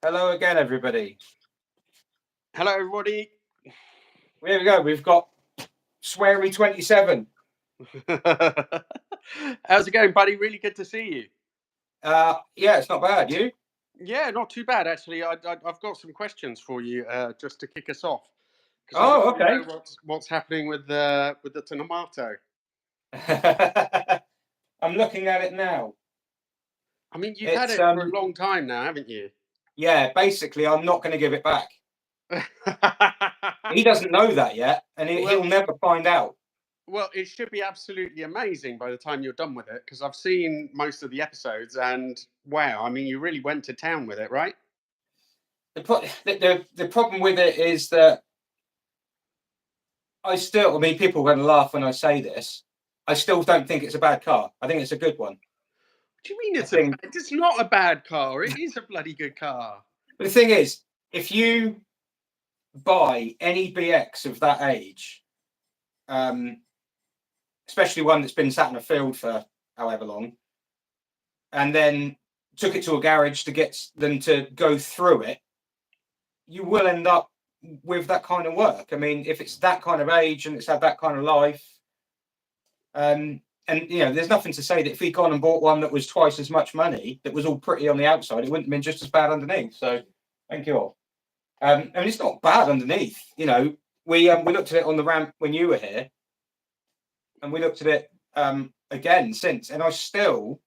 Hello again, everybody. Hello, everybody. Here we go. We've got Sweary27. How's it going, buddy? Really good to see you. Yeah, it's not bad. You? Yeah, not too bad, actually. I've got some questions for you just to kick us off. Oh, Because I okay. know what's happening with the tomato. I'm looking at it now. I mean, you've had It's it for a long time now, haven't you? yeah. Basically, I'm not going to give it back. He doesn't know that yet, and he'll never find out. Well, it should be absolutely amazing by the time you're done with it, because I've seen most of the episodes, and wow, I mean, you really went to town with it, right? The problem with it is that I mean, people are going to laugh when I say this. I still don't think it's a bad car. I think it's a good one. What do you mean it's not a bad car? It is a bloody good car. But the thing is, if you buy any BX of that age, especially one that's been sat in a field for however long, and then took it to a garage to get them to go through it, you will end up with that kind of work. I mean, if it's that kind of age and it's had that kind of life, and there's nothing to say that if he'd gone and bought one that was twice as much money, that was all pretty on the outside, it wouldn't have been just as bad underneath. So, thank you all. I mean, it's not bad underneath. We looked at it on the ramp when you were here, and we looked at it again since, and I still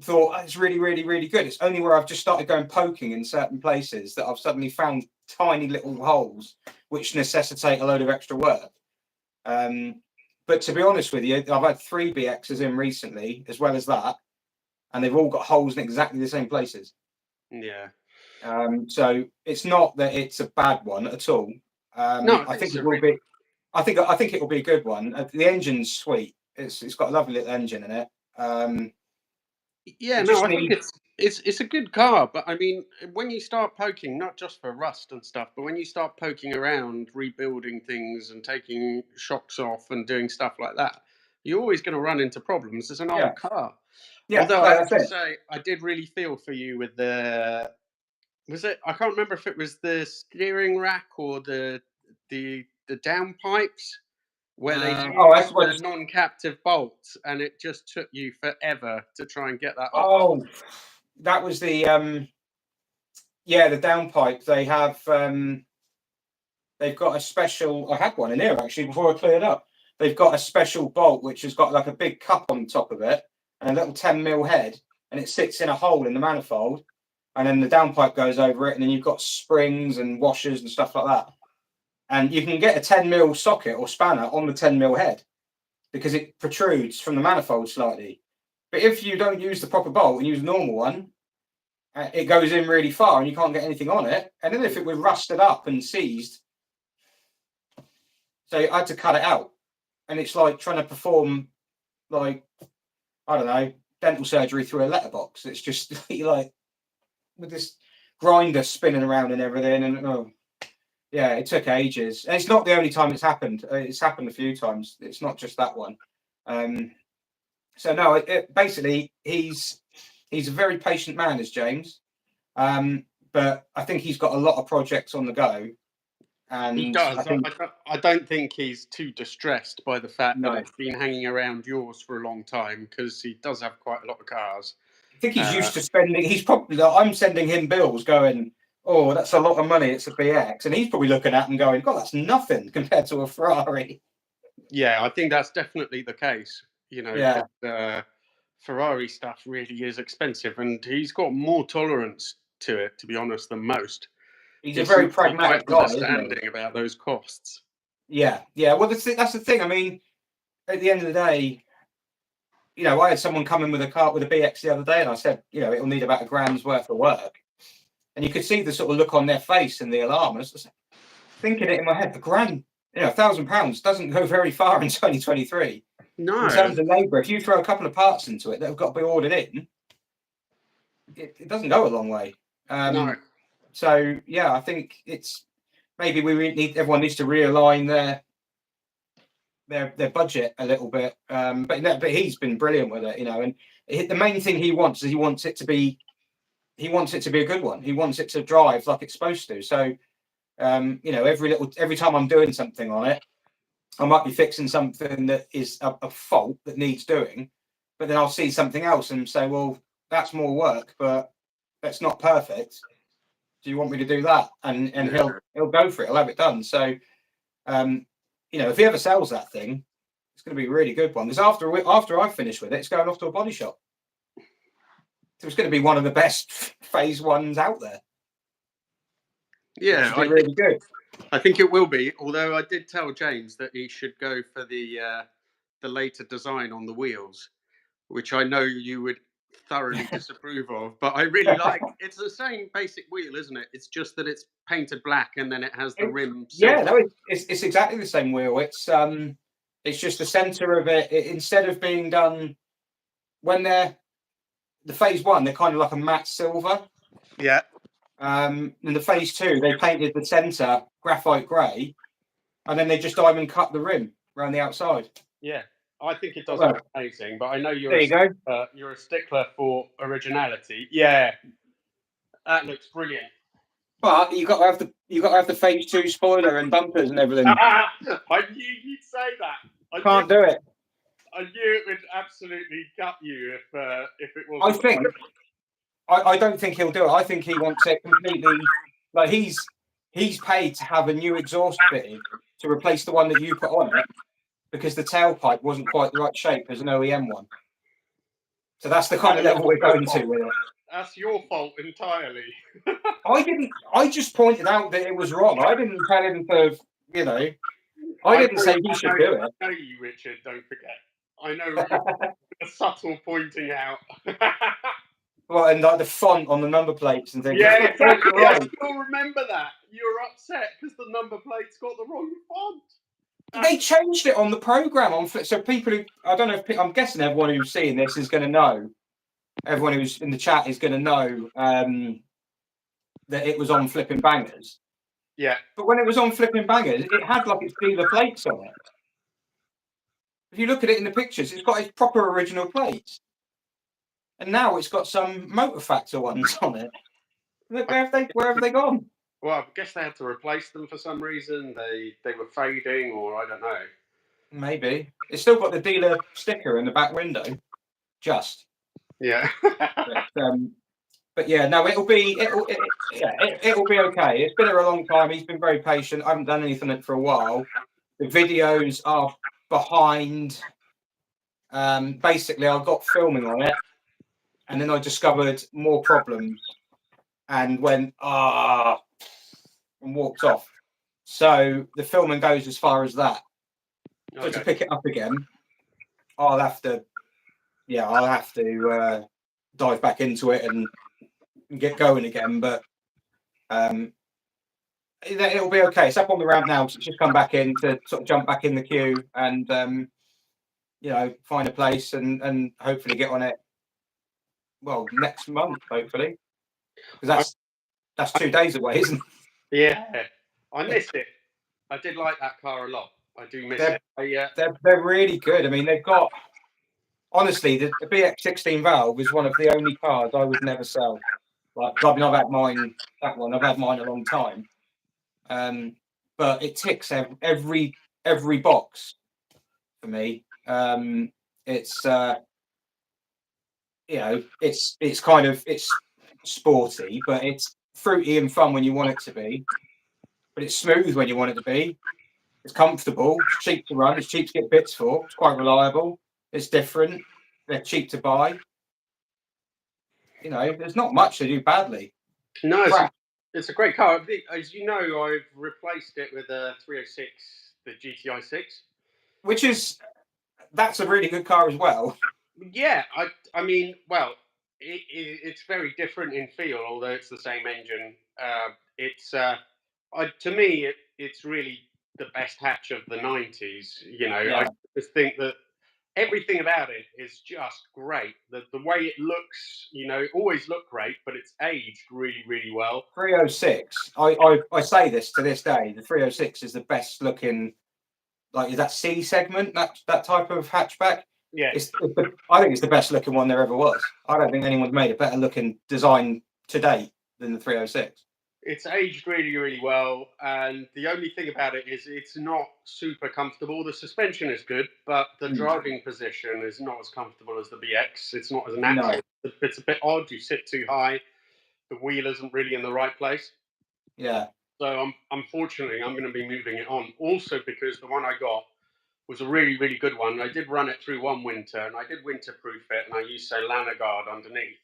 thought it's really, really, really good. It's only where I've just started going poking in certain places that I've suddenly found tiny little holes which necessitate a load of extra work. But to be honest with you, I've had 3 BXs in recently, as well as that, and they've all got holes in exactly the same places. Yeah. So it's not that it's a bad one at all. No, I think it will be. I think it will be a good one. The engine's sweet. It's got a lovely little engine in it. Yeah, no, I think it's a good car, but I mean, when you start poking, not just for rust and stuff, but when you start poking around, rebuilding things and taking shocks off and doing stuff like that, you're always going to run into problems. It's an old car. Yeah, although I have to say, I did really feel for you with I can't remember if it was the steering rack or the downpipes, where they used the non-captive bolts, and it just took you forever to try and get that off. Oh, that was the the downpipe. They have they've got a special. I had one in here actually before I cleared up. They've got a special bolt which has got like a big cup on top of it and a little 10mm head, and it sits in a hole in the manifold, and then the downpipe goes over it, and then you've got springs and washers and stuff like that. And you can get a 10mm socket or spanner on the 10mm head because it protrudes from the manifold slightly. But if you don't use the proper bolt and use a normal one, it goes in really far and you can't get anything on it. And then if it was rusted up and seized, so I had to cut it out. And it's like trying to perform, like, I don't know, dental surgery through a letterbox. It's just like with this grinder spinning around and everything. And yeah, it took ages. And it's not the only time it's happened. It's happened a few times. It's not just that one. So no, basically he's a very patient man, is James. But I think he's got a lot of projects on the go. And he does. I don't think he's too distressed by the fact that it's been hanging around yours for a long time, because he does have quite a lot of cars. I think he's used to spending. He's probably. I'm sending him bills going, oh, that's a lot of money. It's a BX, and he's probably looking at them going, God, that's nothing compared to a Ferrari. Yeah, I think that's definitely the case. Ferrari stuff really is expensive, and he's got more tolerance to it, to be honest, than most. He's a very pragmatic guy, understanding about those costs. Yeah. Well, that's the thing. I mean, at the end of the day, I had someone come in with a car with a BX the other day, and I said, it'll need about $1,000's worth of work, and you could see the sort of look on their face and the alarm. I was thinking it in my head, £1,000, £1,000 doesn't go very far in 2023. No. In terms of labour, if you throw a couple of parts into it that have got to be ordered in, it doesn't go a long way. No. So yeah, I think it's maybe everyone needs to realign their budget a little bit. But he's been brilliant with it, and the main thing he wants is he wants it to be he wants it to be a good one. He wants it to drive like it's supposed to. So, you know, every time I'm doing something on it, I might be fixing something that is a fault that needs doing, but then I'll see something else and say, well, that's more work, but that's not perfect. Do you want me to do that? And he'll go for it. He'll have it done. So, you know, if he ever sells that thing, it's going to be a really good one. Because after I finish with it, it's going off to a body shop. So it's going to be one of the best phase ones out there. Yeah, really good. I think it will be. Although I did tell James that he should go for the later design on the wheels, which I know you would thoroughly disapprove of. But I really like. It's the same basic wheel, isn't it? It's just that it's painted black and then it has the rim. Yeah, no, it's exactly the same wheel. It's just the center of it. Instead of being done when they're the phase one, they're kind of like a matte silver. Yeah. In the phase two, they painted the center graphite grey, and then they just diamond cut the rim around the outside. Yeah, I think it does look amazing. But I know you're you're a stickler for originality. Yeah, that looks brilliant. But you got to have the phase two spoiler and bumpers and everything. I knew you'd say that. Can't do it. I knew it would absolutely gut you if it wasn't. I don't think he'll do it. I think he wants it completely. Like he's paid to have a new exhaust fitted to replace the one that you put on it because the tailpipe wasn't quite the right shape as an OEM one. So that's the kind of level we're going to with it. That's your fault entirely. I just pointed out that it was wrong. I didn't tell him to, you know. I didn't say he should do it. I know you, Richard. Don't forget. I know a subtle pointing out. Well, and like the font on the number plates and things. Yeah, exactly. I still remember that. You were upset because the number plates got the wrong font. They changed it on the program so people who I don't know if I'm guessing everyone who's seeing this is going to know. Everyone who's in the chat is going to know that it was on Flipping Bangers. Yeah. But when it was on Flipping Bangers, it had like its dealer plates on it. If you look at it in the pictures, it's got its proper original plates. And now it's got some Motor Factor ones on it. Where have they gone? Well, I guess they had to replace them for some reason. They were fading, or I don't know. Maybe it's still got the dealer sticker in the back window. Just yeah. But yeah, no, it'll be okay. It's been here a long time. He's been very patient. I haven't done anything for a while. The videos are behind. Basically, I got filming on it. And then I discovered more problems and went, and walked off. So the filming goes as far as that. Okay. So to pick it up again, I'll have to dive back into it and get going again. But it'll be okay. It's up on the ramp now. So it's just come back in to sort of jump back in the queue and, you know, find a place and hopefully get on it. Well, next month, hopefully, because that's 2 days away, isn't it? Yeah, I missed it. I did like that car a lot. I do miss it. They're really good. I mean, they've got honestly the BX16 valve is one of the only cars I would never sell. Like, I mean, I've had mine. That one, I've had mine a long time. But it ticks every box for me. It's you know, it's sporty, but it's fruity and fun when you want it to be. But it's smooth when you want it to be. It's comfortable. It's cheap to run. It's cheap to get bits for. It's quite reliable. It's different. They're cheap to buy. You know, there's not much they do badly. No, it's a great car. As you know, I've replaced it with a 306, the GTI 6. That's a really good car as well. Yeah, I mean, well, it's very different in feel, although it's the same engine. To me, it's really the best hatch of the 90s. You know, yeah. I just think that everything about it is just great. The way it looks, you know, it always looked great, but it's aged really, really well. 306. I say this to this day. The 306 is the best looking, like that C segment, that type of hatchback. Yeah, I think it's the best looking one there ever was. I don't think anyone's made a better looking design to date than the 306. It's aged really, really well, and the only thing about it is it's not super comfortable. The suspension is good, but the driving position is not as comfortable as the BX. It's not as natural. No. It's a bit odd. You sit too high. The wheel isn't really in the right place. Yeah. So unfortunately, I'm going to be moving it on. Also, because the one I got was a really, really good one. I did run it through one winter, and I did winterproof it, and I used Solana guard underneath.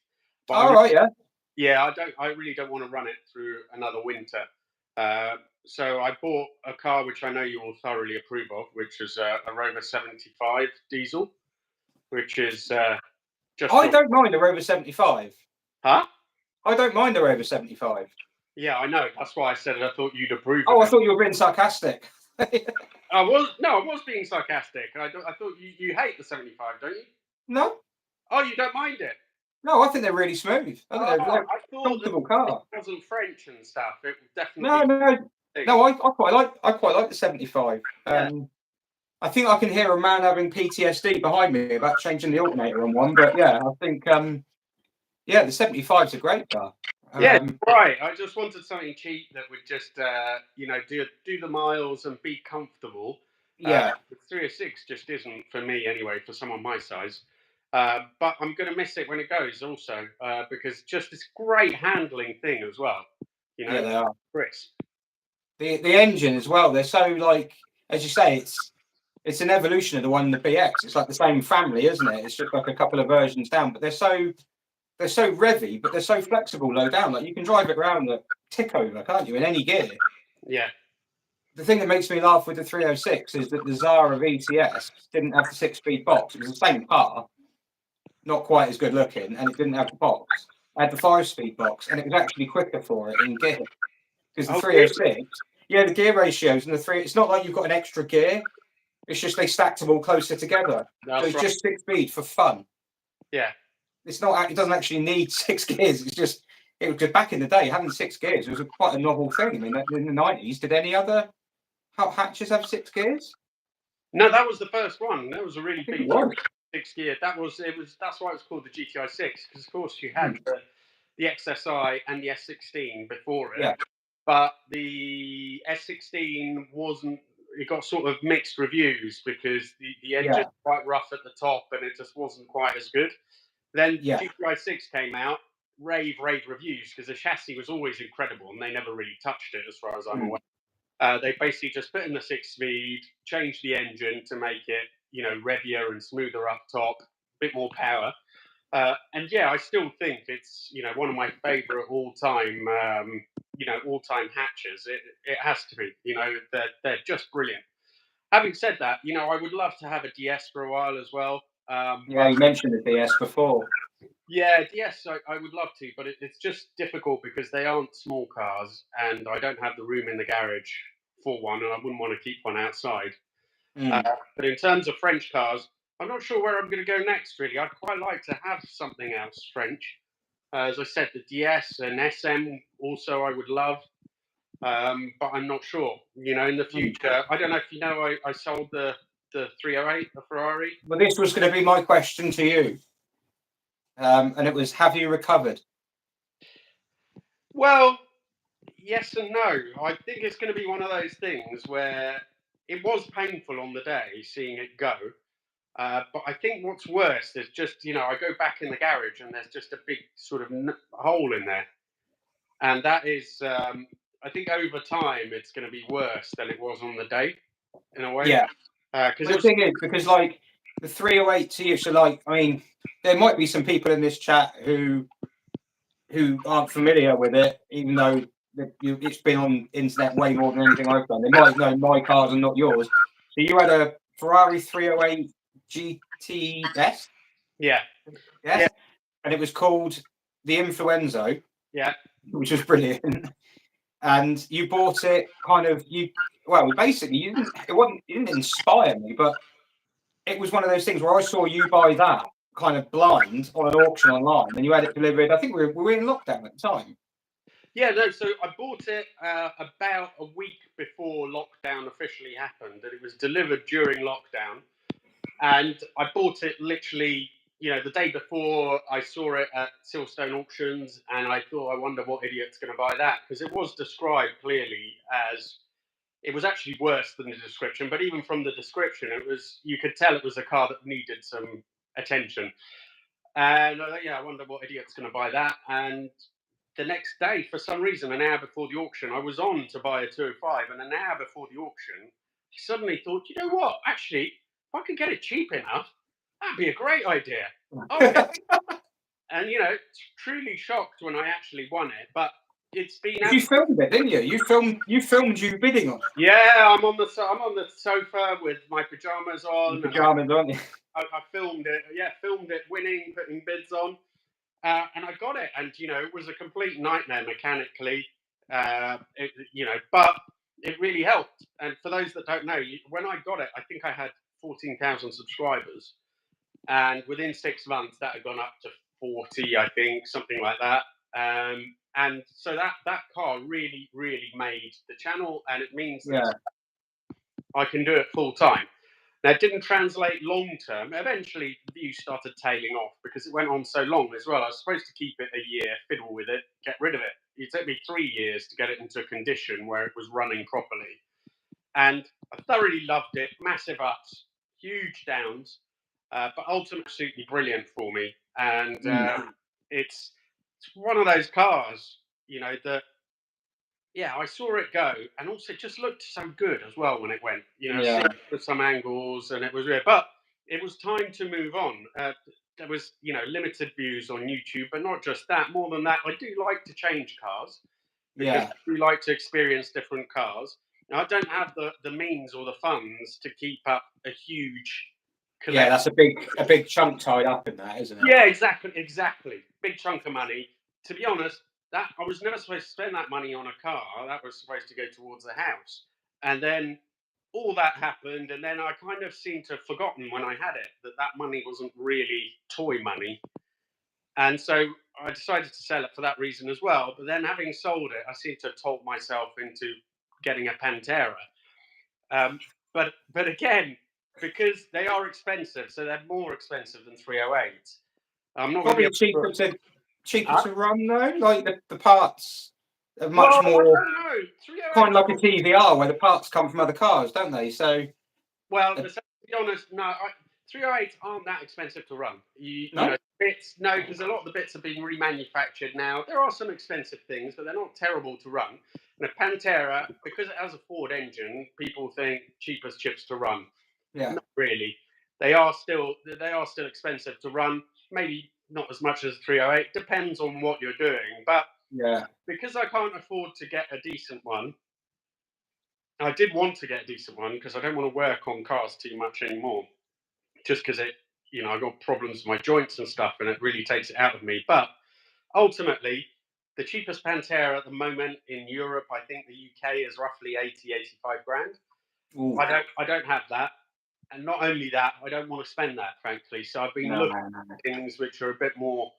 But yeah. Yeah, I really don't want to run it through another winter. So I bought a car which I know you will thoroughly approve of, which is a Rover 75 diesel, which is just. I don't mind a Rover 75. Huh? I don't mind a Rover 75. Yeah, I know. That's why I said it. I thought you'd approve. Oh, I thought you were being sarcastic. I was being sarcastic. I thought you hate the 75, don't you? No. Oh, you don't mind it? No, I think they're really smooth. I think they're a comfortable car. It wasn't French and stuff. It definitely. No. I quite like the 75. Yeah. I think I can hear a man having PTSD behind me about changing the alternator on one. But yeah, I think the 75 is a great car. Yeah, right. I just wanted something cheap that would just do the miles and be comfortable. Yeah. The 306 just isn't for me anyway, for someone my size. But I'm going to miss it when it goes also, because just this great handling thing as well. Yeah, they are. Crisp. The engine as well. They're so, like, as you say, it's an evolution of the one in the BX. It's like the same family, isn't it? It's just like a couple of versions down, but they're so revvy, but they're so flexible low down. Like you can drive it around the tick over, can't you, in any gear? Yeah. The thing that makes me laugh with the 306 is that the Zara VTS didn't have the 6-speed box. It was the same car, not quite as good looking, and it didn't have the box. It had the 5-speed box, and it was actually quicker for it in gear. Because the 306, the gear ratios and the three, it's not like you've got an extra gear. It's just they stacked them all closer together. So it's just 6-speed for fun. Yeah. It's not. It doesn't actually need 6 gears. It's just. It was just back in the day having 6 gears was quite a novel thing. I mean, in the 90s, did any other hatches have 6 gears? No, that was the first one. That was a really big 6-gear. That's why it was called the GTI 6, because of course you had the XSI and the S16 before it. Yeah. But the S16 wasn't. It got sort of mixed reviews because the engine was quite rough at the top and it just wasn't quite as good. Then GTI 6 came out, rave reviews, because the chassis was always incredible and they never really touched it as far as I'm aware. They basically just put in the 6-speed, changed the engine to make it, revier and smoother up top, a bit more power. And I still think it's, one of my favorite all-time hatches. It has to be, they're just brilliant. Having said that, I would love to have a DS for a while as well. You mentioned the DS before. Yeah, DS, I would love to, but it's just difficult because they aren't small cars and I don't have the room in the garage for one, and I wouldn't want to keep one outside. But in terms of French cars, I'm not sure where I'm going to go next, really. I'd quite like to have something else French. As I said, the DS and SM also I would love, but I'm not sure. In the future, I don't know if you know, I sold the 308, the Ferrari. Well, this was going to be my question to you. And it was, have you recovered? Well, yes and no. I think it's going to be one of those things where it was painful on the day seeing it go. But I think what's worse is just, I go back in the garage and there's just a big sort of hole in there. And that is, I think over time, it's going to be worse than it was on the day, in a way. Yeah. Thing is, because like the 308 to you, so like, I mean, there might be some people in this chat who aren't familiar with it, even though it's been on internet way more than anything I've done. They might know my cars and not yours. So you had a Ferrari 308 GTS? Yeah. Yes? And it was called the Influenzo. Yeah. Which was brilliant. And you bought it basically you didn't inspire me, but it was one of those things where I saw you buy that kind of blind on an auction online, and you had it delivered. I think we were in lockdown at the time. Yeah, no. So I bought it about a week before lockdown officially happened, and it was delivered during lockdown. And I bought it literally, the day before I saw it at Silverstone Auctions, and I thought, I wonder what idiot's going to buy that, because it was described clearly as, it was actually worse than the description, but even from the description, you could tell it was a car that needed some attention. And I wonder what idiot's going to buy that. And the next day, for some reason, an hour before the auction, I was on to buy a 205, and an hour before the auction, I suddenly thought, you know what? Actually, if I could get it cheap enough, that'd be a great idea. Okay. And truly shocked when I actually won it, but it's been. You filmed it, didn't you? You filmed you bidding on it. Yeah, I'm on the sofa with my pajamas on. Pajamas, aren't you? I filmed it. Yeah, filmed it winning, putting bids on. And I got it, and it was a complete nightmare mechanically, but it really helped. And for those that don't know, when I got it, I think I had 14,000 subscribers, and within 6 months that had gone up to 40, I think, something like that. And so that car really, really made the channel, and it means that I can do it full time. Now, it didn't translate long term. Eventually, views started tailing off because it went on so long as well. I was supposed to keep it a year, fiddle with it, get rid of it. It took me 3 years to get it into a condition where it was running properly. And I thoroughly loved it. Massive ups, huge downs, but ultimately absolutely brilliant for me. And it's one of those cars, that, I saw it go, and also it just looked so good as well when it went, with some angles, and it was weird. But it was time to move on. There was, limited views on YouTube, but not just that. More than that, I do like to change cars, because I do like to experience different cars. Now, I don't have the means or the funds to keep up a huge collection. Yeah, that's a big chunk tied up in that, isn't it? Yeah, exactly. Big chunk of money. To be honest, that I was never supposed to spend that money on a car. That was supposed to go towards the house. And then all that happened, and then I kind of seemed to have forgotten when I had it that money wasn't really toy money. And so I decided to sell it for that reason as well. But then, having sold it, I seem to have talked myself into getting a Pantera. But again, because they are expensive, so they're more expensive than 308s. I'm not probably cheaper to run though. Like the parts are much more kind of like a TVR, where the parts come from other cars, don't they? So, to be honest, no, 308s aren't that expensive to run. Bits, because a lot of the bits have been remanufactured now. There are some expensive things, but they're not terrible to run. And a Pantera, because it has a Ford engine, people think cheap as chips to run. Yeah, not really. They are still expensive to run. Maybe not as much as 308. Depends on what you're doing. But because I can't afford to get a decent one, I did want to get a decent one because I don't want to work on cars too much anymore. Just because it, I got problems with my joints and stuff, and it really takes it out of me. But ultimately, the cheapest Pantera at the moment in Europe, I think the UK, is roughly 85 grand. Ooh. I don't have that. And not only that, I don't want to spend that, frankly. So I've been looking at things which are a bit more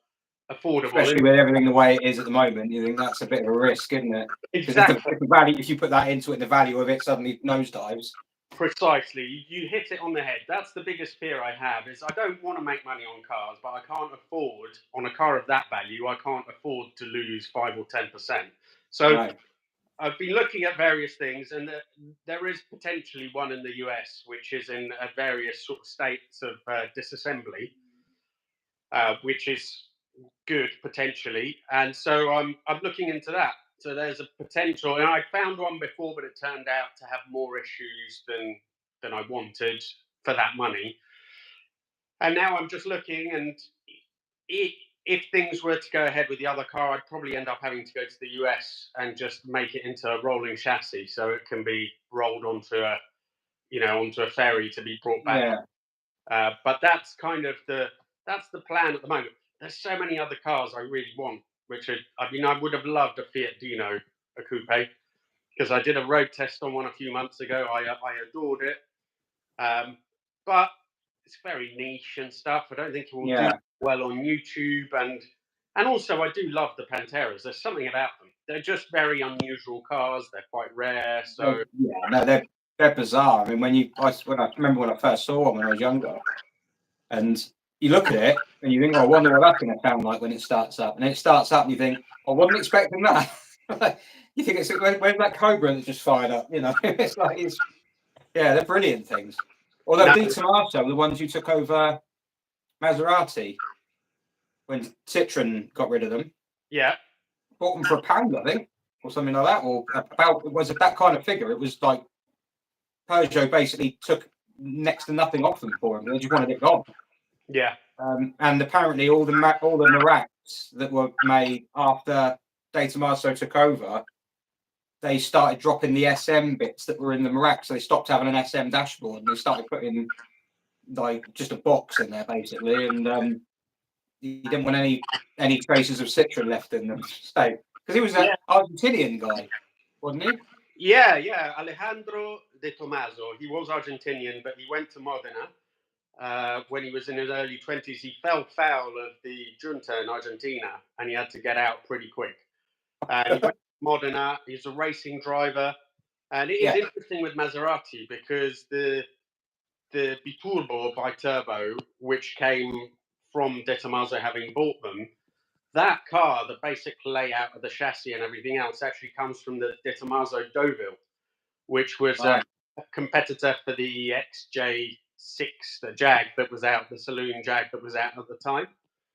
affordable. Especially with everything the way it is at the moment, you think that's a bit of a risk, isn't it? Exactly. If the value, if you put that into it, the value of it suddenly nosedives. Precisely. You hit it on the head. That's the biggest fear I have, is I don't want to make money on cars, but I can't afford, on a car of that value, I can't afford to lose 5 or 10%. So I've been looking at various things, and there is potentially one in the US, which is in various sort of states of disassembly, which is good potentially. And so I'm looking into that. So there's a potential, and I found one before, but it turned out to have more issues than I wanted for that money. And now I'm just looking, and if things were to go ahead with the other car, I'd probably end up having to go to the US and just make it into a rolling chassis, so it can be rolled onto a ferry to be brought back. But that's kind of that's the plan at the moment. There's so many other cars I really want, I would have loved a Fiat Dino, a coupe, because I did a road test on one a few months ago. I adored it, but it's very niche and stuff. I don't think it will do well on YouTube, and also I do love the Panteras. There's something about them. They're just very unusual cars. They're quite rare. So they're bizarre. I mean, I remember when I first saw one when I was younger, and you look at it and you think, oh, I wonder what that's going to sound like when it starts up. And then it starts up and you think, I wasn't expecting that. You think, where's that Cobra that just fired up? You know, yeah, they're brilliant things. Although No. Di Tomaso, the ones you took over Maserati when Citroen got rid of them. Yeah. Bought them for £1, I think, or something like that. Or about, was it that kind of figure? It was like Peugeot basically took next to nothing off them for them. They just wanted it gone. Yeah. And apparently all the Maracks that were made after Di Tomaso took over, they started dropping the SM bits that were in the Marac. So they stopped having an SM dashboard and they started putting like just a box in there basically. And he didn't want any traces of Citroen left in them. So because he was an Argentinian guy, wasn't he? Yeah. Alejandro De Tomaso. He was Argentinian, but he went to Modena when he was in his early 20s. He fell foul of the junta in Argentina, and he had to get out pretty quick. And he went to Modena. He's a racing driver, and it is interesting with Maserati because the Biturbo bi-turbo, which came from De Tomaso having bought them, that car, the basic layout of the chassis and everything else, actually comes from the De Tomaso Deauville, which was a competitor for the XJ6, the Jag that was out, the saloon Jag that was out at the time.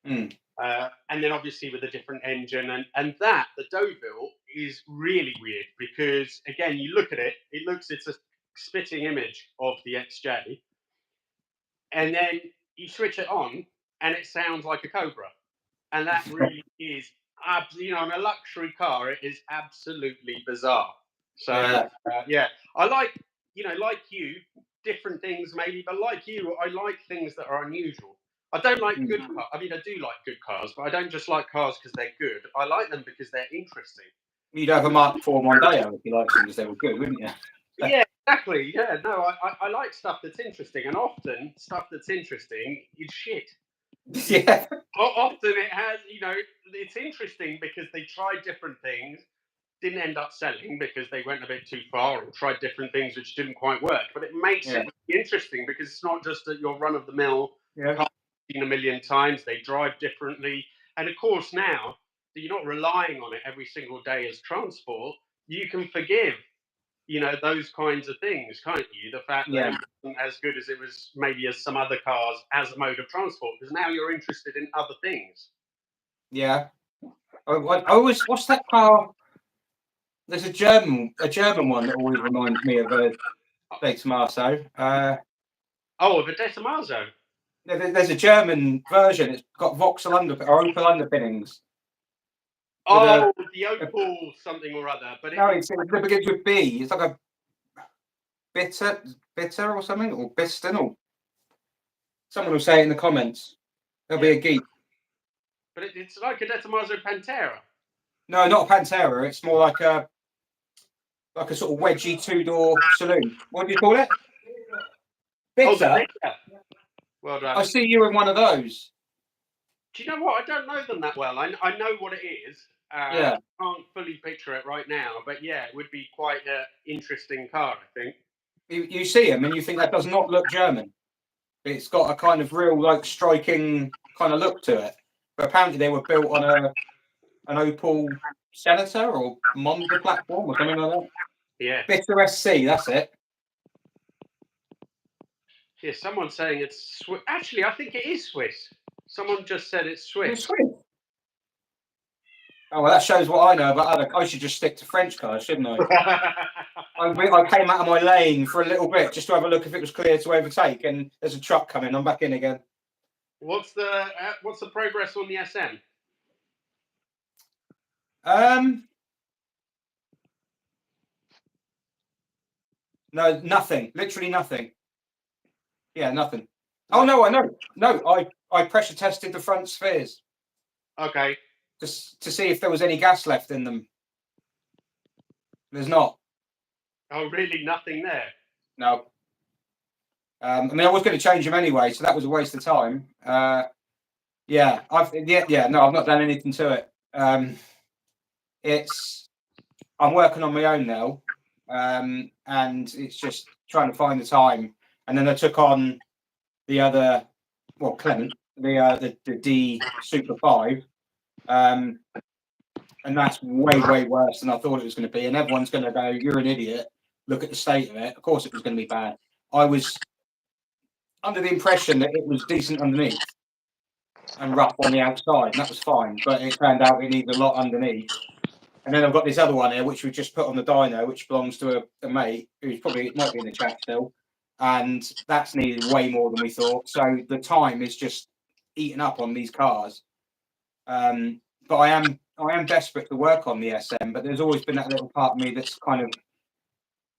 And then obviously with a different engine. And that, the Deauville, is really weird because, again, you look at it, it's a spitting image of the XJ. And then you switch it on and it sounds like a Cobra. And that really is, in a luxury car, it is absolutely bizarre. So, I like, like you, different things maybe, but like you, I like things that are unusual. I don't like good cars. I mean, I do like good cars, but I don't just like cars because they're good. I like them because they're interesting. You'd have a Mark IV Mondeo if you liked them because they were good, wouldn't you? Yeah, exactly. Yeah, no, I like stuff that's interesting, and often stuff that's interesting is shit. Yeah. Often it has, it's interesting because they tried different things, didn't end up selling because they went a bit too far, or tried different things which didn't quite work. But it makes it interesting because it's not just that your run-of-the-mill car seen a million times. They drive differently, and of course now that you're not relying on it every single day as transport, you can forgive those kinds of things, can't you? The fact that it wasn't as good as it was maybe as some other cars as a mode of transport, because now you're interested in other things. Yeah. What's that car? There's a German one that always reminds me of a De Tomaso. Of a De Tomaso? There's a German version. It's got Opel underpinnings. The Opel something or other. But it begins with B. It's like a bitter or something, or Biston, or someone will say it in the comments. There'll be a geek. But it's like a De Tomaso Pantera. No, not a Pantera. It's more like a sort of wedgy 2-door saloon. What do you call it? Bitter. Well done. I see you in one of those. Do you know what? I don't know them that well. I know what it is. I can't fully picture it right now, but yeah, it would be quite an interesting car, I think. You see them and you think that does not look German. It's got a kind of real, striking kind of look to it. But apparently they were built on an Opel Senator or Monza platform or something like that. Yeah. Bitter SC, that's it. Yeah, someone's saying it's Swiss. Actually, I think it is Swiss. Someone just said it's Swiss. It's Swiss. Oh, well, that shows what I know about I should just stick to French cars, shouldn't I? I came out of my lane for a little bit just to have a look if it was clear to overtake, and there's a truck coming. I'm back in again. What's the progress on the SM? No, nothing. Literally nothing. Yeah, nothing. Oh no, I know. No, I pressure tested the front spheres. Okay. Just to see if there was any gas left in them. There's not. Oh, really? Nothing there? No. I mean, I was going to change them anyway, so that was a waste of time. No, I've not done anything to it. I'm working on my own now, and it's just trying to find the time. And then I took on the other, Clement, the D Super 5, and that's way worse than I thought it was going to be. And everyone's going to go, "You're an idiot. Look at the state of it." Of course, it was going to be bad. I was under the impression that it was decent underneath and rough on the outside, and that was fine. But it turned out it needed a lot underneath. And then I've got this other one here, which we just put on the dyno, which belongs to a mate who's probably might be in the chat still, and that's needed way more than we thought. So the time is just eaten up on these cars. But I am desperate to work on the SM, but there's always been that little part of me that's kind of,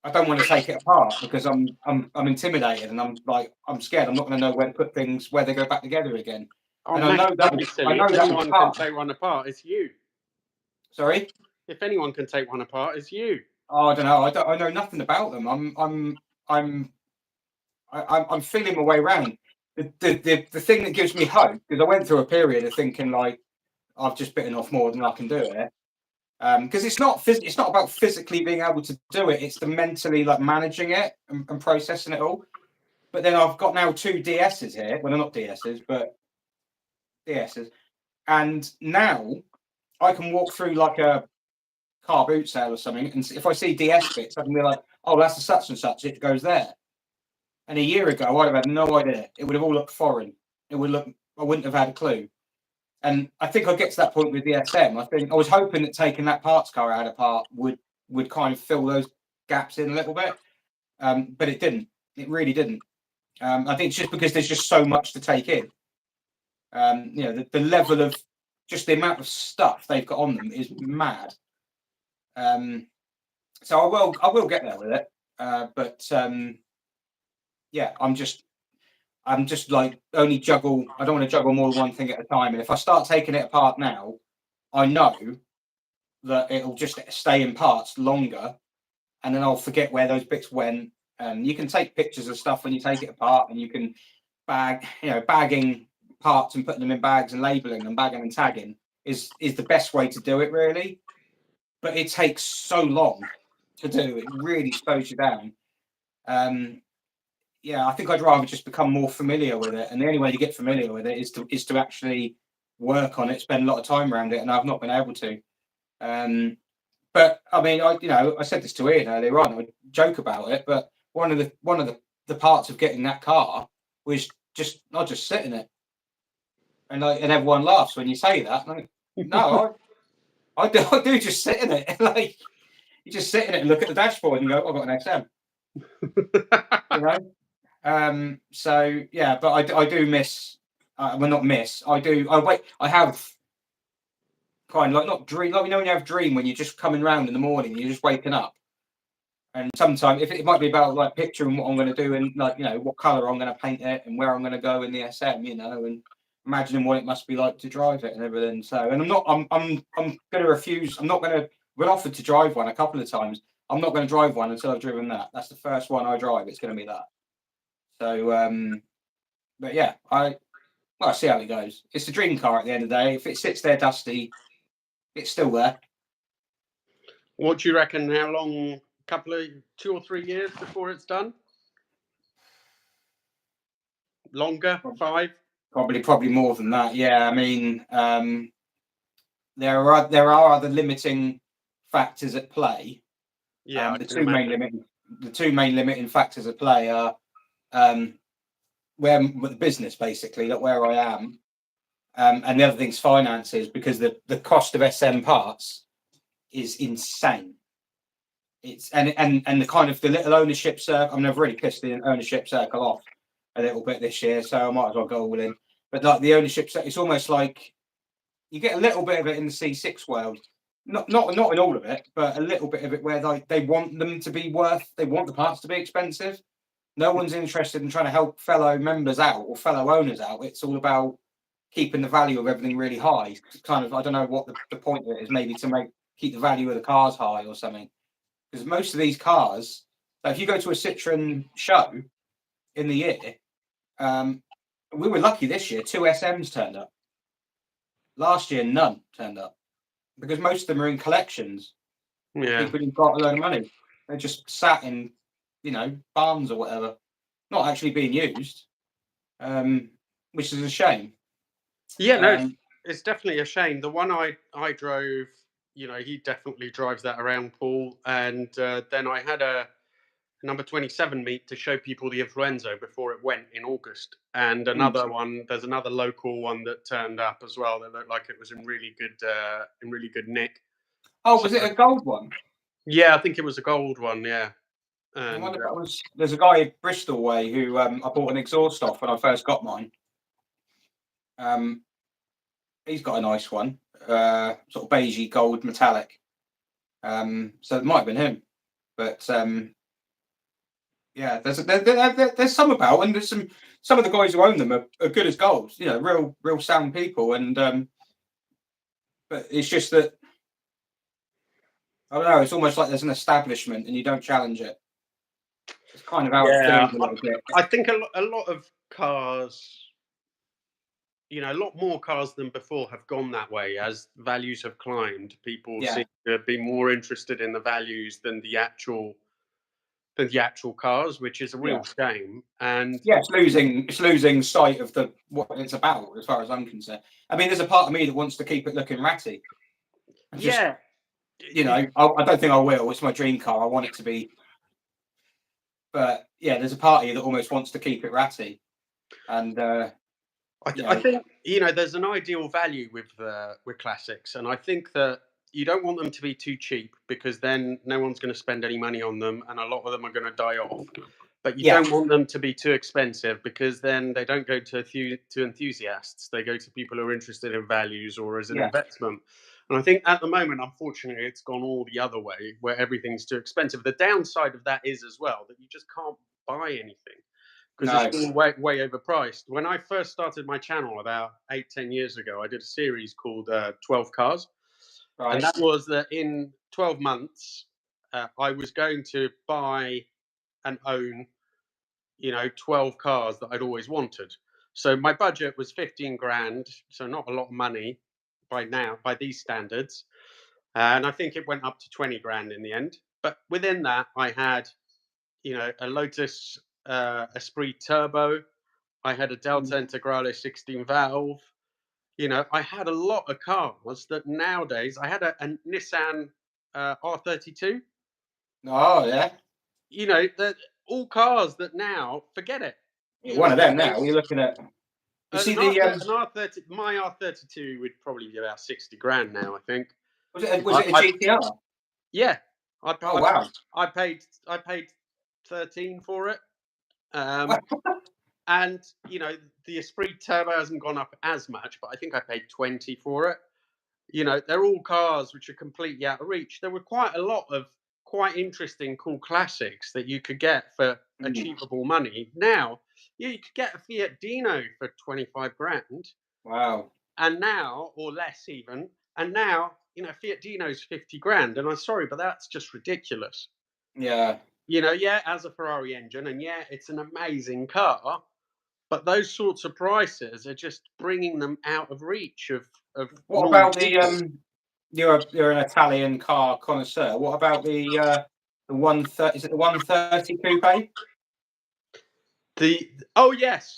I don't want to take it apart because I'm intimidated and I'm scared. I'm not going to know where to put things, where they go back together again. Oh, and Max, I know that if anyone can take one apart, it's you. Sorry? If anyone can take one apart, it's you. Oh, I don't know. I know nothing about them. I'm feeling my way around. The thing that gives me hope, because I went through a period of thinking like I've just bitten off more than I can do it. Because it's not about physically being able to do it. It's the mentally like managing it and processing it all. But then I've got now 2 DSs here. Well, they're not DSs, but DSs. And now I can walk through like a car boot sale or something, and if I see DS bits, I can be like, "Oh, that's the such and such. It goes there." And a year ago, I'd have had no idea. It would have all looked foreign. I wouldn't have had a clue. And I think I'll get to that point with the SM. I think I was hoping that taking that parts car out apart would kind of fill those gaps in a little bit, but it didn't. It really didn't. I think it's just because there's just so much to take in. The level of just the amount of stuff they've got on them is mad. So I will get there with it, but yeah, I'm just like only juggle. I don't want to juggle more than one thing at a time. And if I start taking it apart now, I know that it'll just stay in parts longer, and then I'll forget where those bits went. You can take pictures of stuff when you take it apart, and you can bagging parts and putting them in bags and labeling and bagging and tagging is the best way to do it, really. But it takes so long to do. It really slows you down. Yeah, I think I'd rather just become more familiar with it, and the only way to get familiar with it is to actually work on it, spend a lot of time around it, and I've not been able to. But I mean, I said this to Ian earlier on. I would joke about it, but one of the parts of getting that car was I'll just sit in it, and everyone laughs when you say that. Like, no, I do just sit in it. Like, you just sit in it and look at the dashboard and go, "I've got an XM." So yeah, but I do miss. Well, not miss. I have kind of like not dream. Like, when you have dream when you're just coming round in the morning, you're just waking up, and sometimes if it might be about like picturing what I'm going to do and like what color I'm going to paint it and where I'm going to go in the SM, and imagining what it must be like to drive it and everything. So, and I'm going to refuse. I'm not going to. Been offered to drive one a couple of times. I'm not going to drive one until I've driven that. That's the first one I drive. It's going to be that. So, but yeah, I'll see how it goes. It's a dream car at the end of the day. If it sits there dusty, it's still there. What do you reckon? How long? Couple of 2 or 3 years before it's done? Longer? 5? Probably more than that. Yeah, I mean, there are other limiting factors at play. Yeah, the two main limiting factors at play are where the business, basically, that where I am, and the other thing's finances, because the cost of SM parts is insane. It's and the kind of the little ownership circle. I've really pissed the ownership circle off a little bit this year, so I might as well go all in. But like the ownership circle, it's almost like you get a little bit of it in the C6 world. Not in all of it, but a little bit of it where they want them to be they want the parts to be expensive. No one's interested in trying to help fellow members out or fellow owners out. It's all about keeping the value of everything really high. Kind of, I don't know what the point of it is. Maybe to keep the value of the cars high or something. Because most of these cars, like if you go to a Citroen show in the year, we were lucky this year. 2 SMs turned up. Last year, none turned up. Because most of them are in collections. Yeah. People who've got a load of money. They just sat in, barns or whatever, not actually being used, which is a shame. Yeah, no, Um, it's definitely a shame. The one I drove, he definitely drives that around, Paul. And then I had a number 27 meet to show people the Influenzo before it went in August. And mm. another one, there's another local one that turned up as well that looked like it was in really good nick. Oh, So was it a gold one? yeah, I think it was a gold one. Yeah, I and wonder if that was. There's a guy in Bristol way who I bought an exhaust off when I first got mine. He's got a nice one, sort of beigey gold metallic. So it might have been him, but yeah, there's some about, and there's some of the guys who own them are good as gold. Real sound people, and but it's just that I don't know. It's almost like there's an establishment, and you don't challenge it. It's kind of how it yeah, feels a little bit. I think a lot of cars, a lot more cars than before have gone that way as values have climbed. People Yeah, seem to be more interested in the values than the actual cars, which is a yeah, real shame. And yeah. It's losing sight of what it's about, as far as I'm concerned. I mean, there's a part of me that wants to keep it looking ratty. Just yeah, I don't think I will. It's my dream car. I want it to be, but yeah, there's a party that almost wants to keep it ratty, and I think there's an ideal value with classics, and I think that you don't want them to be too cheap because then no one's going to spend any money on them, and a lot of them are going to die off. But you yeah, don't want them to be too expensive because then they don't go to enthusiasts. They go to people who are interested in values or as an yeah, investment. And I think at the moment, unfortunately, it's gone all the other way where everything's too expensive. The downside of that is as well that you just can't buy anything because no, it's all way overpriced. When I first started my channel about 8-10 years ago, I did a series called 12 Cars. And right, that was that in 12 months, I was going to buy and own 12 cars that I'd always wanted. So my budget was 15 grand, so not a lot of money by these standards. And I think it went up to 20 grand in the end. But within that, I had, a Lotus Esprit Turbo. I had a Delta mm. Integrale 16 valve. I had a lot of cars that nowadays I had a Nissan R32. Oh yeah, That all cars that now forget it. one of them now. You're Those looking at. You see An the R30, my R32 would probably be about 60 grand now, I think. was I, it a I GTR? yeah, Oh wow, I paid 13 for it. Um, and the Esprit Turbo hasn't gone up as much, but I think I paid 20 for it. They're all cars which are completely out of reach. There were quite a lot of quite interesting, cool classics that you could get for mm. achievable money. Now, you could get a Fiat Dino for 25 grand. Wow, And now, or less even, and now, Fiat Dino's 50 grand. And I'm sorry, but that's just ridiculous. yeah. Yeah, it has a Ferrari engine, and yeah, it's an amazing car, but those sorts of prices are just bringing them out of reach of What normal about the people. You're an Italian car connoisseur. What about the 130? Is it the 130 coupe? Oh yes,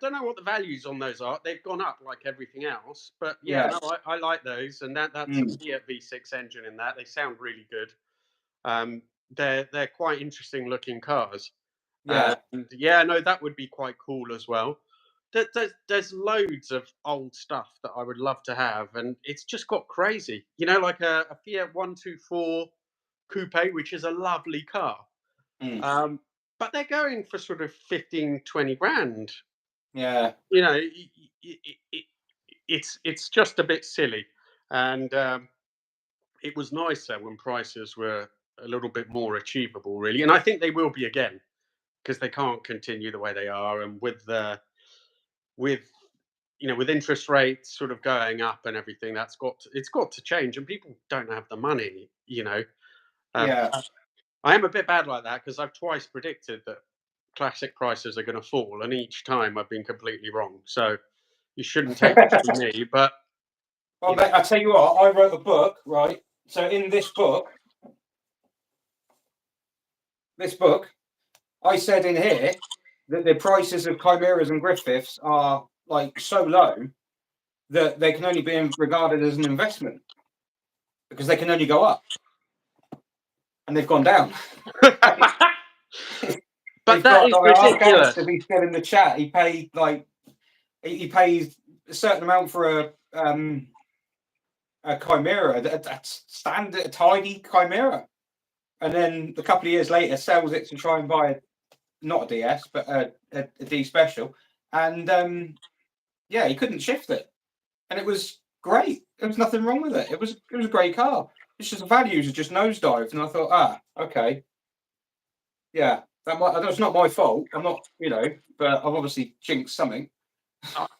don't know what the values on those are. They've gone up like everything else, but yeah, Yeah. no, I like those, and that's a Mm. Fiat V6 engine in that. They sound really good. Um, they're quite interesting looking cars. Yeah. And yeah, no, that would be quite cool as well. There's loads of old stuff that I would love to have, and it's just got crazy. Like a Fiat 124 Coupe, which is a lovely car. Mm. Um, but they're going for sort of 15, 20 grand. Yeah. You know, it's just a bit silly. And it was nicer when prices were a little bit more achievable, really. And I think they will be again because they can't continue the way they are. And with with interest rates sort of going up and everything, it's got to change. And people don't have the money. Uh, Yeah. I am a bit bad like that because I've twice predicted that classic prices are going to fall, and each time I've been completely wrong. So you shouldn't take it from me, but Well, mate, I tell you what, I wrote a book, right? So in this book, I said in here that the prices of chimeras and griffiths are like so low that they can only be regarded as an investment because they can only go up, and they've gone down. But that is ridiculous. If he's still in the chat, he paid he pays a certain amount for a Chimera, a standard, a tidy Chimera, and then a couple of years later sells it to try and buy not a DS but a D special, and yeah, he couldn't shift it, and it was great. There was nothing wrong with it. It was a great car. It's just the values are just nosedived, and I thought, okay, yeah, that's not my fault. I'm not, but I've obviously jinxed something.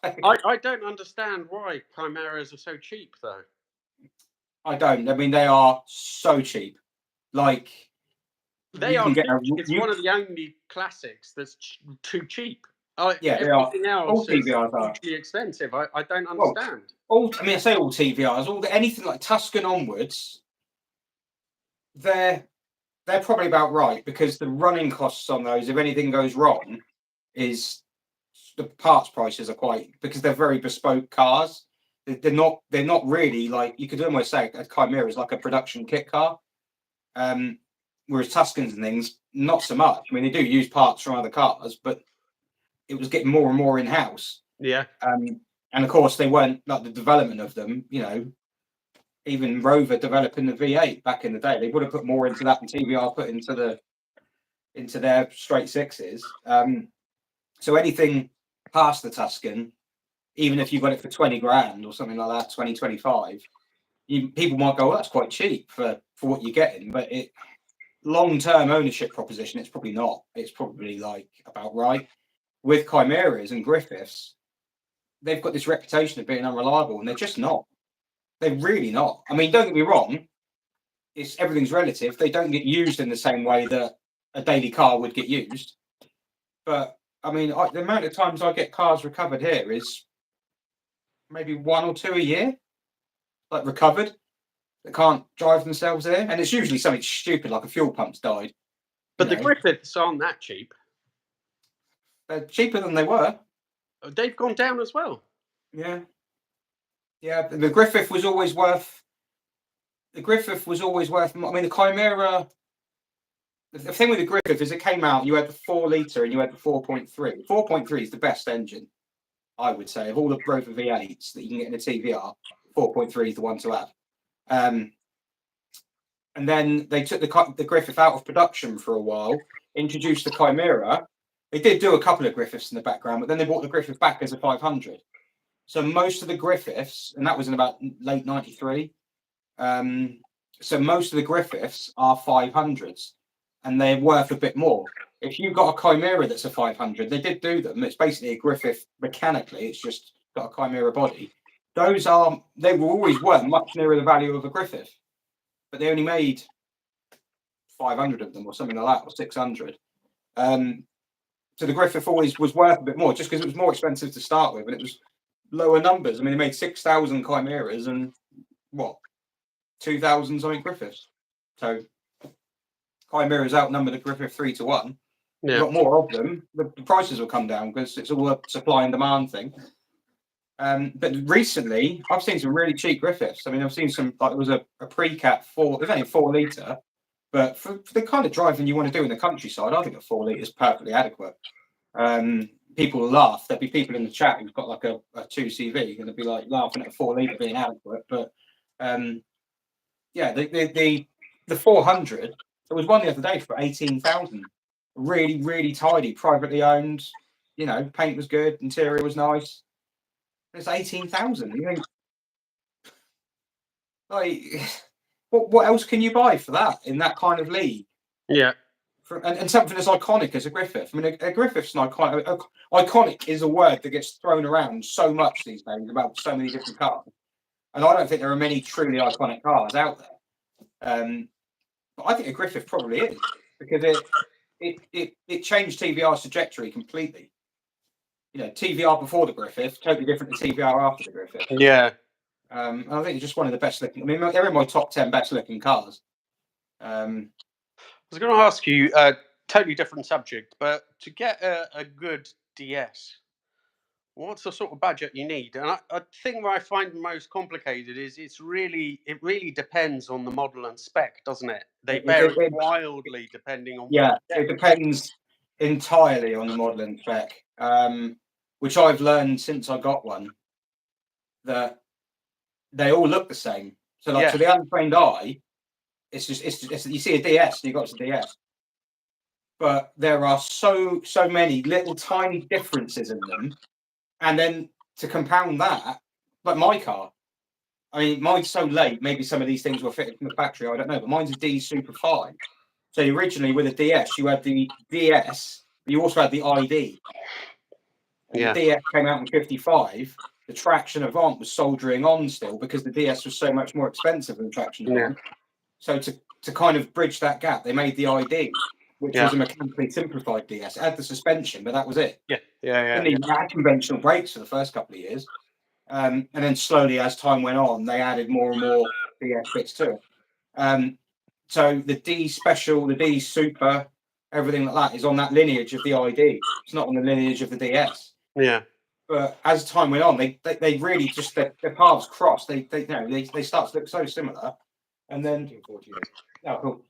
I don't understand why Chimeras are so cheap, though. I don't. I mean, they are so cheap. Like, they are. It's one of the only classics that's too cheap. Yeah, everything else all TVRs is hugely expensive. I don't understand. I say all TVRs, anything like Tuscan onwards, they're probably about right, because the running costs on those, if anything goes wrong, is the parts prices are quite, because they're very bespoke cars. They're not really, like, you could almost say a Chimera is like a production kit car. Whereas Tuscans and things, not so much. I mean, they do use parts from other cars, but it was getting more and more in-house. Yeah. And of course, they weren't, like, the development of them, even Rover developing the V8 back in the day, they would have put more into that than TVR put into their straight sixes. So anything past the Tuscan, even if you got it for 20 grand or something like that, 20, 25, people might go, that's quite cheap for what you're getting, but long-term ownership proposition, it's probably not. It's probably like about right. With Chimeras and Griffiths, they've got this reputation of being unreliable, and they're just not. They're really not. I mean, don't get me wrong, everything's relative. They don't get used in the same way that a daily car would get used. But I mean, the amount of times I get cars recovered here is maybe 1 or 2 a year, like recovered. They can't drive themselves there, and it's usually something stupid like a fuel pump's died. But the Griffiths aren't that cheap. They're cheaper than they were. They've gone down as well. Yeah. Yeah, the Griffith was always worth. I mean, the Chimera. The thing with the Griffith is it came out. You had the 4 litre and you had the 4.3. 4.3 is the best engine, I would say, of all the Rover V8s that you can get in a TVR. 4.3 is the one to have. And then they took the Griffith out of production for a while, introduced the Chimera. They did do a couple of Griffiths in the background, but then they brought the Griffith back as a 500. So most of the Griffiths, and that was in about late 93. So most of the Griffiths are 500s, and they're worth a bit more. If you've got a Chimera that's a 500, they did do them. It's basically a Griffith mechanically. It's just got a Chimera body. They were always worth much nearer the value of a Griffith, but they only made 500 of them or something like that, or 600. So the Griffith always was worth a bit more, just because it was more expensive to start with, and it was lower numbers. I mean, they made 6,000 Chimeras and 2,000 something Griffiths. So Chimeras outnumbered the Griffith 3 to 1. Yeah. You've got more of them. The prices will come down because it's all a supply and demand thing. But recently, I've seen some really cheap Griffiths. I mean, I've seen some, like, there was a pre-cat 4, it's only a 4 litre, but for the kind of driving you want to do in the countryside, I think a 4 litre is perfectly adequate. People will laugh. There'll be people in the chat who've got like a 2CV going to be like laughing at a 4 litre being adequate. But yeah, the 400, there was one the other day for 18,000. Really, really tidy, privately owned. Paint was good, interior was nice. It's 18,000. You think, like, what else can you buy for that in that kind of league? Yeah. And something as iconic as a Griffith. I mean, a Griffith's an iconic. Iconic is a word that gets thrown around so much these days about so many different cars, and I don't think there are many truly iconic cars out there. But I think a Griffith probably is, because it changed TVR's trajectory completely. TVR before the Griffith, totally different to TVR after the Griffith. Yeah. I think it's just one of the best looking. I mean, they're in my top 10 best looking cars. I was going to ask you a totally different subject, but to get a good DS, what's the sort of budget you need? And I think what I find most complicated is it really depends on the model and spec, doesn't it? They vary wildly depending on what. Yeah, it depends entirely on the model and spec, which I've learned since I got one, that they all look the same. So like to the untrained eye, it's you see a DS, you got a DS. But there are so many little tiny differences in them. And then to compound that, like my car, I mean, mine's so late, maybe some of these things were fitted from the factory, I don't know, but mine's a D Super 5. So originally with a DS, you had the DS, but you also had the ID. And the DS came out in 55. The Traction Avant was soldering on still because the DS was so much more expensive than the Traction Avant. So to kind of bridge that gap, they made the ID, which was a mechanically simplified DS. It had the suspension, but that was it. And they had conventional brakes for the first couple of years. And then slowly, as time went on, they added more and more DS bits to it. So the D Special, the D Super, everything like that is on that lineage of the ID. It's not on the lineage of the DS. Yeah. But as time went on, they really just their paths crossed. They start to look so similar, and then oh cool,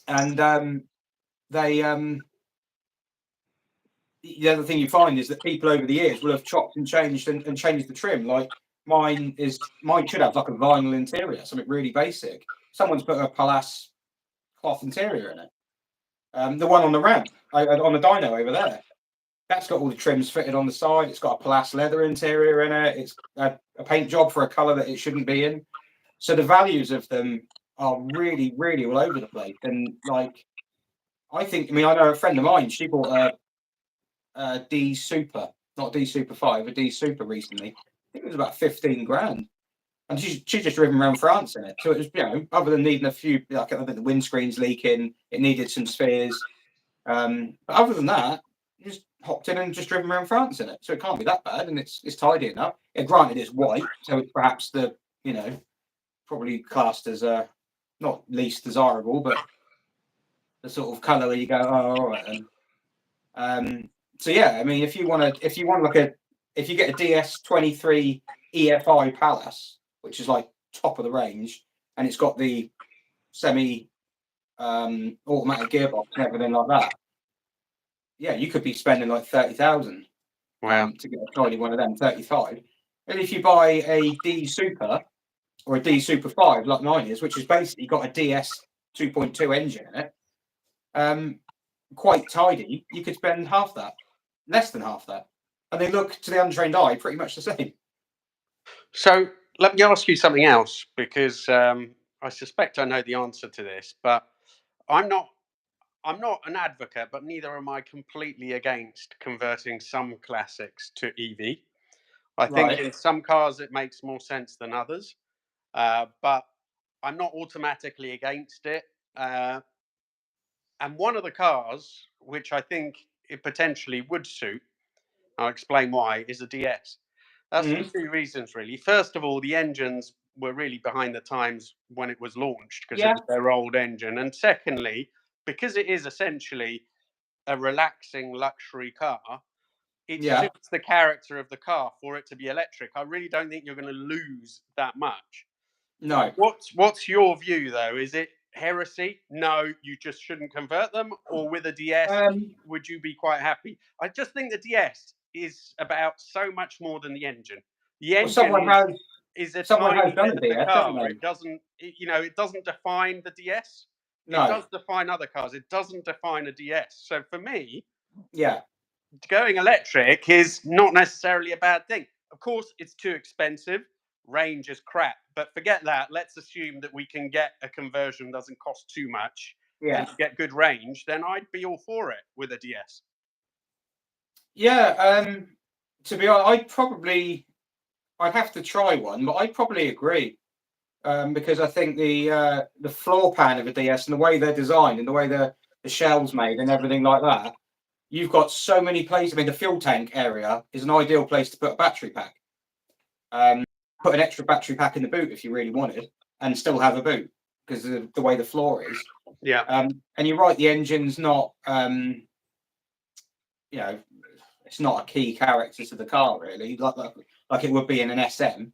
and the other thing you find is that people over the years will have chopped and changed and changed the trim. Like mine should have like a vinyl interior, something really basic. Someone's put a Palace cloth interior in it. The one on the ramp, on the dyno over there, that's got all the trims fitted on the side. It's got a Palace leather interior in it. It's a paint job for a colour that it shouldn't be in. So the values of them are really, really all over the place. And like, I know a friend of mine, she bought a D Super, not D Super 5, a D Super recently. I think it was about 15 grand. And she's just driven around France in it. So it was, other than needing a few, like I think the windscreen's leaking, it needed some spheres. But other than that, you just hopped in and just driven around France in it. So it can't be that bad, and it's tidy enough. Granted, it's white, so it's perhaps probably classed as not least desirable, but the sort of colour where you go, oh, all right then. So yeah, I mean, if you get a DS23 EFI Palace, which is like top of the range, and it's got the semi automatic gearbox and everything like that, yeah, you could be spending like 30,000 to get a tidy one of them, 35. And if you buy a D Super or a D Super 5 like mine is, which has basically got a DS 2.2 engine in it, quite tidy, you could spend half that, less than half that, and they look to the untrained eye pretty much the same. So let me ask you something else, because I suspect I know the answer to this, but I'm not an advocate, but neither am I completely against converting some classics to EV. I think in some cars it makes more sense than others, but I'm not automatically against it. And one of the cars, which I think it potentially would suit, I'll explain why, is a DS. That's for two reasons, really. First of all, the engines were really behind the times when it was launched, because it was their old engine. And secondly, because it is essentially a relaxing luxury car, it suits the character of the car for it to be electric. I really don't think you're going to lose that much. No. What's your view, though? Is it heresy? No, you just shouldn't convert them? Or with a DS, would you be quite happy? I just think the DS is about so much more than the engine. The engine is a tiny bit of the car. It doesn't define the DS. No. It does define other cars. It doesn't define a DS. So for me, going electric is not necessarily a bad thing. Of course, it's too expensive. Range is crap. But forget that. Let's assume that we can get a conversion that doesn't cost too much and get good range. Then I'd be all for it with a DS. Yeah. To be honest, I'd have to try one, but I'd probably agree. Because I think the floor pan of a DS and the way they're designed and the way the shell's made and everything like that, you've got so many places. I mean, the fuel tank area is an ideal place to put a battery pack. Put an extra battery pack in the boot if you really wanted, and still have a boot because of the way the floor is. Yeah. And you're right, the engine's not, it's not a key character to the car really, like it would be in an SM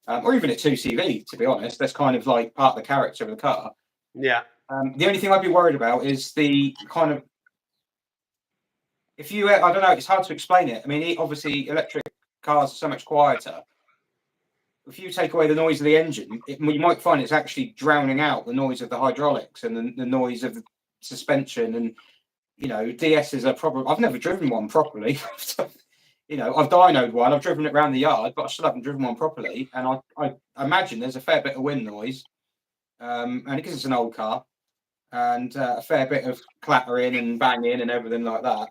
or even a 2CV. To be honest, that's kind of like part of the character of the car. Yeah. The only thing I'd be worried about is the kind of, if you, I don't know, it's hard to explain it. I mean, obviously electric cars are so much quieter. If you take away the noise of the engine, you might find it's actually drowning out the noise of the hydraulics and the noise of the suspension. And, you know, DSs are probably, I've never driven one properly. You know, I've dynoed one, I've driven it around the yard, but I still haven't driven one properly. And I imagine there's a fair bit of wind noise. And because it's an old car, and a fair bit of clattering and banging and everything like that.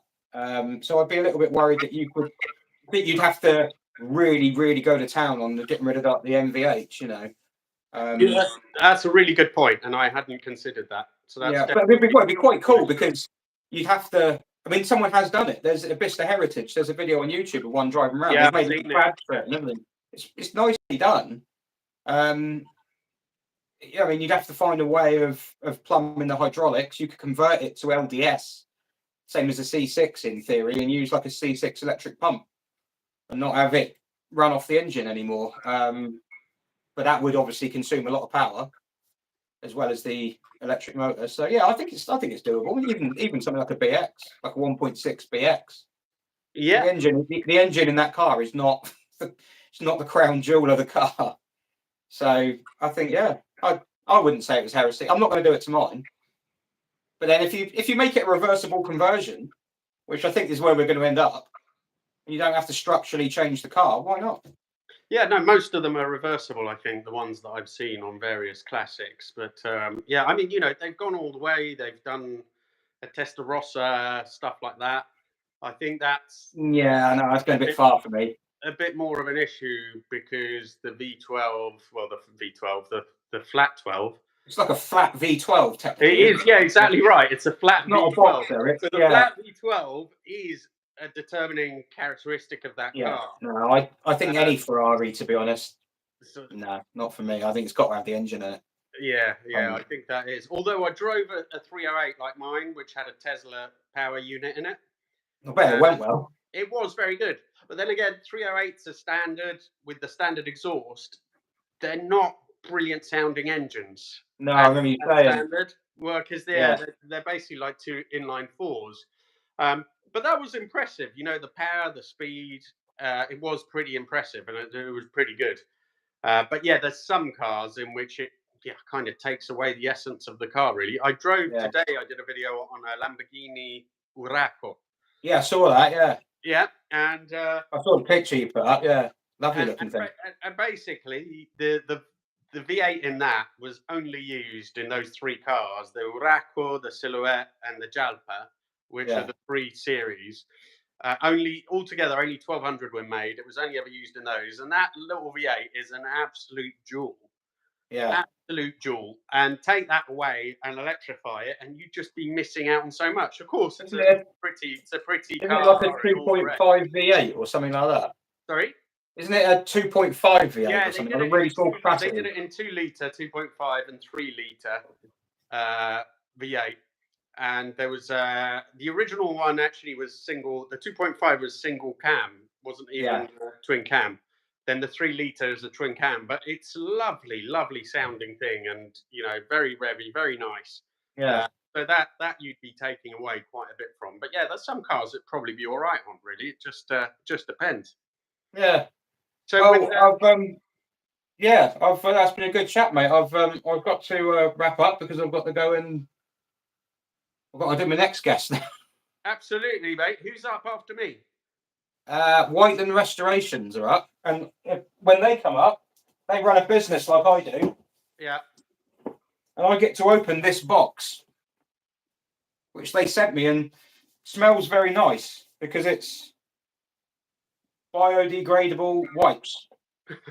So I'd be a little bit worried that you'd have to really go to town on getting rid of the MVH, you know. Yeah, that's a really good point, and I hadn't considered that. So that's but it'd be quite cool because you'd have to. I mean, someone has done it. There's Vista Heritage. There's a video on YouTube of one driving around. Yeah, they've made a badge for it and everything. It's nicely done. Yeah, I mean, you'd have to find a way of plumbing the hydraulics. You could convert it to LDS, same as a C6 in theory, and use like a C6 electric pump and not have it run off the engine anymore. But that would obviously consume a lot of power as well as the electric motor. So yeah, I think it's doable. Even something like a BX, like a 1.6 BX. Yeah, the engine in that car is not it's not the crown jewel of the car. So I think I wouldn't say it was heresy. I'm not going to do it to mine. But then if you make it a reversible conversion, which I think is where we're going to end up, and you don't have to structurally change the car, why not? Yeah, no, most of them are reversible, I think, the ones that I've seen on various classics. But yeah, I mean, you know, they've gone all the way. They've done a Testarossa, stuff like that. I think that's... Yeah, no, that's going a bit far for me. A bit more of an issue because the V12, well, the flat 12. It's like a flat V12, technically. It is, yeah, exactly right. It's a flat not V12. A boxer, so the flat V12 is a determining characteristic of that car. No, I think any Ferrari, to be honest, no, not for me. I think it's got to have the engine in it. Yeah, I think that is. Although I drove a 308 like mine, which had a Tesla power unit in it. I bet it went well. It was very good. But then again, 308s are standard with the standard exhaust. They're not brilliant sounding engines. No, I remember you saying. Standard. Well, because they're basically like two inline fours. But that was impressive. You know, the power, the speed, it was pretty impressive and it was pretty good. But yeah, there's some cars in which it kind of takes away the essence of the car, really. I drove today, I did a video on a Lamborghini Huracan. Yeah, I saw that, yeah. Yeah, and I saw the picture you put up, yeah. Lovely looking thing. And basically, the V8 in that was only used in those three cars, the Huracan, the Silhouette, and the Jalpa, which are the 3 series. Altogether, only 1,200 were made. It was only ever used in those. And that little V8 is an absolute jewel. Yeah. Absolute jewel. And take that away and electrify it, and you'd just be missing out on so much. Of course, it's a pretty Isn't car. it like a 2.5 V8 or something like that? Sorry? Isn't it a 2.5 V8 or something? A really cool capacity. They did it in 2 litre, 2.5, and 3 litre V8. And there was the original one actually was single. The 2.5 was single cam, wasn't even twin cam. Then the 3 litre is a twin cam, but it's lovely sounding thing, and you know, very revvy, very nice. Yeah. So that you'd be taking away quite a bit from. But yeah, there's some cars that probably be all right on. Really, it just depends. Yeah. So that's been a good chat, mate. I've got to wrap up because I've got to go and I've got to do my next guest now. Absolutely, mate. Who's up after me? Whiteland Restorations are up, and when they come up, they run a business like I do. Yeah. And I get to open this box, which they sent me, and smells very nice because it's biodegradable wipes.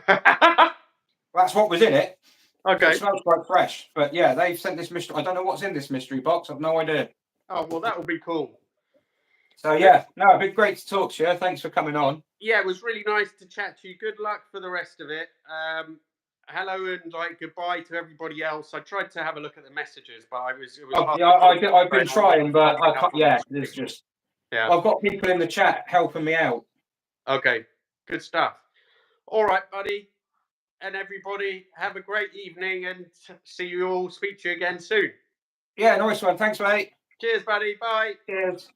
That's what was in it. Okay. It smells quite fresh, but yeah, they've sent this mystery. I don't know what's in this mystery box. I've no idea. Oh well, that would be cool. So yeah, no, it'd be great to talk to you. Thanks for coming on. Yeah, it was really nice to chat to you. Good luck for the rest of it. Hello and goodbye to everybody else. I tried to have a look at the messages, but it was hard. I've been trying, but I can't. Yeah, there's just Yeah. I've got people in the chat helping me out. Okay. Good stuff. All right, buddy. And everybody, have a great evening, and see you all. Speak to you again soon. Yeah, nice one. Thanks, mate. Cheers, buddy. Bye. Cheers.